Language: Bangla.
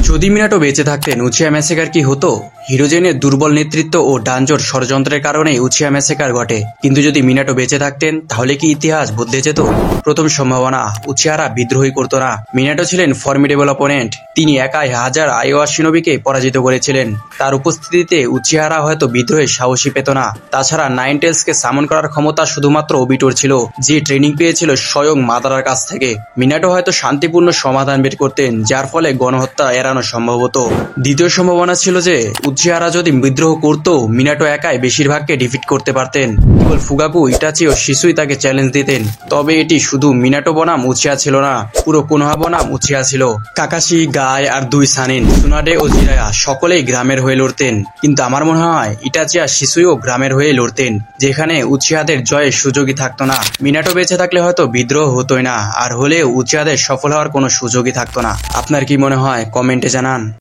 যদি মিনাটো বেঁচে থাকতেন উচিয়া ম্যাসেকার কি হতো? হিরোজেনের দুর্বল নেতৃত্ব ও ডানজোর ষড়যন্ত্রের কারণেই উচিয়া ম্যাসেকার ঘটে। কিন্তু যদি মিনাটো বেঁচে থাকতেন তাহলে কি ইতিহাস বদলে যেত? প্রথম সম্ভাবনা, উচিয়ারা বিদ্রোহী করতো না। মিনাটো ছিলেন ফর্মিডেবল অপোনেন্ট। তিনি একাই হাজার আইওয়া শিনোবিকে পরাজিত করেছিলেন। তার উপস্থিতিতে উচিয়ারা হয়তো বিদ্রোহের সাহসী পেত না। তাছাড়া নাইন টেলসকে সামন করার ক্ষমতা শুধুমাত্র ওবিটোর ছিল, যে ট্রেনিং পেয়েছিল স্বয়ং মাদারার কাছ থেকে। মিনাটো হয়তো শান্তিপূর্ণ সমাধান বের করতেন, যার ফলে গণহত্যা এড়ানো সম্ভব হতো। দ্বিতীয় সম্ভাবনা ছিল যে উচিয়ারা যদি বিদ্রোহ করত, মিনাটো একাই বেশিরভাগকে ডিফিট করতে পারতেন। কেবল ফুগাকু, ইটাচি ও শিসুই তাকে চ্যালেঞ্জ দিতেন। তবে এটি শুধু মিনাটো বনাম উচিয়া ছিল না, পুরো কোনোহা বনাম উচিয়া ছিল। কাকাশি, গাই আর দুই সানিন, সুনাডে ও জিরায়া সকলেই গ্রামের হয়ে লড়তেন। কিন্তু আমার মনে হয় ইটাচি আর শিসুইও গ্রামের হয়ে লড়তেন, যেখানে উচিয়াদের জয়ের সুযোগই থাকতো না। মিনাটো বেঁচে থাকলে হয়তো বিদ্রোহ হতোই না, আর হলেও উচিয়াদের সফল হওয়ার কোনো সুযোগই থাকতো না। আপনার কি মনে হয় কমেন্টে জানান।